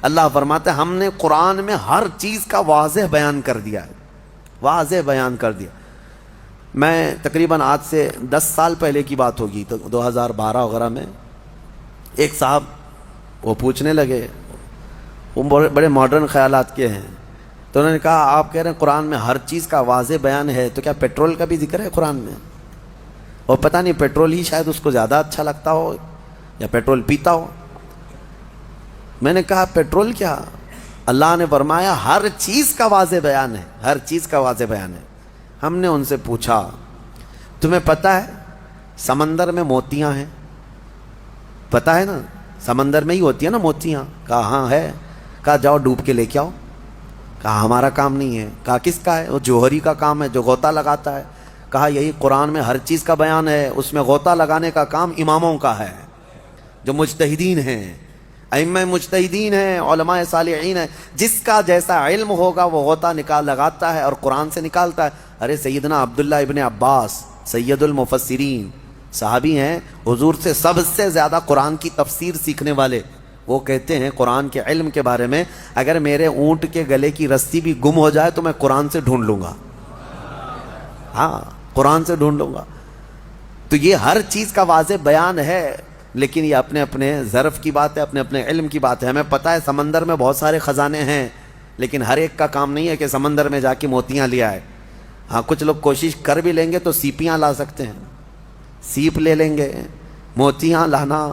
اللہ فرماتے ہیں ہم نے قرآن میں ہر چیز کا واضح بیان کر دیا ہے، واضح بیان کر دیا۔ میں تقریباً آج سے 10 سال پہلے کی بات ہوگی، تو 2012 وغیرہ میں ایک صاحب وہ پوچھنے لگے، وہ بڑے ماڈرن خیالات کے ہیں، تو انہوں نے کہا آپ کہہ رہے ہیں قرآن میں ہر چیز کا واضح بیان ہے، تو کیا پیٹرول کا بھی ذکر ہے قرآن میں؟ اور پتہ نہیں پیٹرول ہی شاید اس کو زیادہ اچھا لگتا ہو یا پیٹرول پیتا ہو۔ میں نے کہا پیٹرول کیا، اللہ نے فرمایا ہر چیز کا واضح بیان ہے، ہر چیز کا واضح بیان ہے۔ ہم نے ان سے پوچھا تمہیں پتہ ہے سمندر میں موتیاں ہیں؟ پتہ ہے نا سمندر میں ہی ہوتی ہیں نا موتیاں؟ کہا ہاں ہے۔ کہا جاؤ ڈوب کے لے کے آؤ۔ کہا ہمارا کام نہیں ہے۔ کہا کس کا ہے؟ وہ جوہری کا کام ہے جو غوطہ لگاتا ہے۔ کہا یہی قرآن میں ہر چیز کا بیان ہے، اس میں غوطہ لگانے کا کام اماموں کا ہے جو مجتہدین ہیں، ائمہ مجتہدین ہیں، علماء صالحین ہیں، جس کا جیسا علم ہوگا وہ غوطہ لگاتا ہے اور قرآن سے نکالتا ہے۔ ارے سیدنا عبداللہ ابن عباس سید المفسرین صحابی ہیں، حضور سے سب سے زیادہ قرآن کی تفسیر سیکھنے والے، وہ کہتے ہیں قرآن کے علم کے بارے میں اگر میرے اونٹ کے گلے کی رسی بھی گم ہو جائے تو میں قرآن سے ڈھونڈ لوں گا، ہاں قرآن سے ڈھونڈ لوں گا۔ تو یہ ہر چیز کا واضح بیان ہے، لیکن یہ اپنے اپنے ظرف کی بات ہے، اپنے اپنے علم کی بات ہے۔ ہمیں پتہ ہے سمندر میں بہت سارے خزانے ہیں، لیکن ہر ایک کا کام نہیں ہے کہ سمندر میں جا کے موتیاں لے آئے۔ ہاں کچھ لوگ کوشش کر بھی لیں گے تو سیپیاں لا سکتے ہیں، سیپ لے لیں گے، موتیاں لانا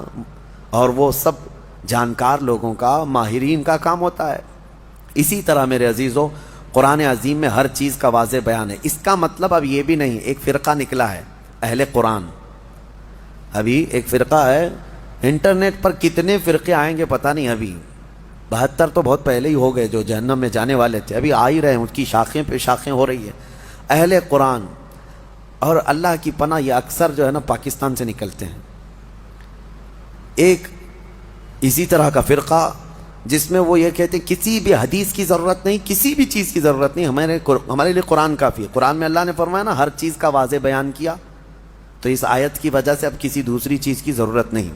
اور وہ سب جانکار لوگوں کا، ماہرین کا کام ہوتا ہے۔ اسی طرح میرے عزیزو قرآن عظیم میں ہر چیز کا واضح بیان ہے۔ اس کا مطلب اب یہ بھی نہیں، ایک فرقہ نکلا ہے اہل قرآن، ابھی ایک فرقہ ہے، انٹرنیٹ پر کتنے فرقے آئیں گے پتہ نہیں، ابھی 72 تو بہت پہلے ہی ہو گئے جو جہنم میں جانے والے تھے، ابھی آ ہی رہے ہیں، ان کی شاخیں پہ شاخیں ہو رہی ہے۔ اہل قرآن اور اللہ کی پناہ یہ اکثر جو ہے نا پاکستان سے نکلتے ہیں۔ ایک اسی طرح کا فرقہ جس میں وہ یہ کہتے ہیں کسی بھی حدیث کی ضرورت نہیں، کسی بھی چیز کی ضرورت نہیں، ہمارے لیے قرآن کافی ہے۔ قرآن میں اللہ نے فرمایا نا ہر چیز کا واضح بیان کیا، تو اس آیت کی وجہ سے اب کسی دوسری چیز کی ضرورت نہیں،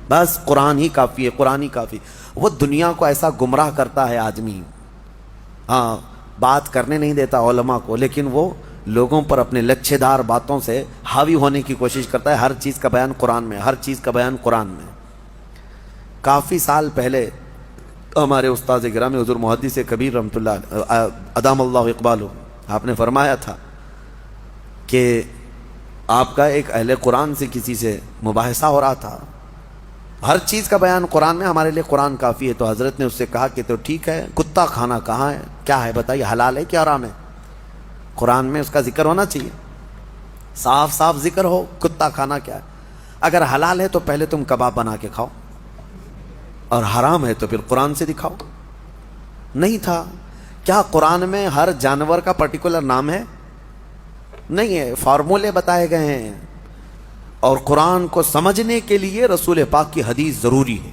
بس قرآن ہی کافی ہے، قرآن ہی کافی۔ وہ دنیا کو ایسا گمراہ کرتا ہے آدمی، ہاں بات کرنے نہیں دیتا علماء کو، لیکن وہ لوگوں پر اپنے لچھے دار باتوں سے حاوی ہونے کی کوشش کرتا ہے۔ ہر چیز کا بیان قرآن میں، ہر چیز کا بیان قرآن میں۔ کافی سال پہلے ہمارے استاد گرامی حضور محدث کبیر رحمۃ اللہ ادام اللہ اقبالہ، آپ نے فرمایا تھا کہ آپ کا ایک اہل قرآن سے کسی سے مباحثہ ہو رہا تھا، ہر چیز کا بیان قرآن میں، ہمارے لیے قرآن کافی ہے۔ تو حضرت نے اس سے کہا کہ تو ٹھیک ہے، کتا کھانا کہاں ہے، کیا ہے بتائیے، حلال ہے کیا حرام ہے؟ قرآن میں اس کا ذکر ہونا چاہیے، صاف صاف ذکر ہو کتا کھانا کیا ہے۔ اگر حلال ہے تو پہلے تم کباب بنا کے کھاؤ، اور حرام ہے تو پھر قرآن سے دکھاؤ۔ نہیں تھا۔ کیا قرآن میں ہر جانور کا پرٹیکولر نام ہے؟ نہیں ہے، فارمولے بتائے گئے ہیں، اور قرآن کو سمجھنے کے لیے رسول پاک کی حدیث ضروری ہے،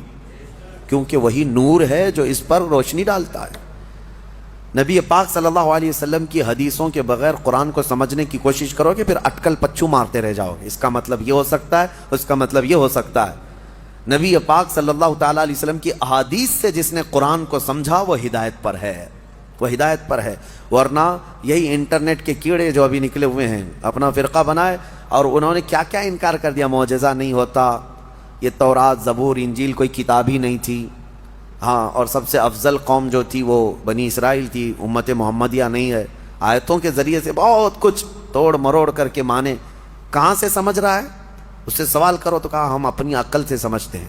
کیونکہ وہی نور ہے جو اس پر روشنی ڈالتا ہے۔ نبی پاک صلی اللہ علیہ وسلم کی حدیثوں کے بغیر قرآن کو سمجھنے کی کوشش کرو گے پھر اٹکل پچو مارتے رہ جاؤ گے، اس کا مطلب یہ ہو سکتا ہے، اس کا مطلب یہ ہو سکتا ہے۔ نبی پاک صلی اللہ تعالیٰ علیہ وسلم کی احادیث سے جس نے قرآن کو سمجھا وہ ہدایت پر ہے، وہ ہدایت پر ہے۔ ورنہ یہی انٹرنیٹ کے کیڑے جو ابھی نکلے ہوئے ہیں اپنا فرقہ بنائے، اور انہوں نے کیا کیا انکار کر دیا، معجزہ نہیں ہوتا، یہ تورات زبور انجیل کوئی کتاب ہی نہیں تھی، ہاں، اور سب سے افضل قوم جو تھی وہ بنی اسرائیل تھی، امت محمدیہ نہیں ہے۔ آیتوں کے ذریعے سے بہت کچھ توڑ مروڑ کر کے مانے۔ کہاں سے سمجھ رہا ہے؟ اس سے سوال کرو تو کہا ہم اپنی عقل سے سمجھتے ہیں۔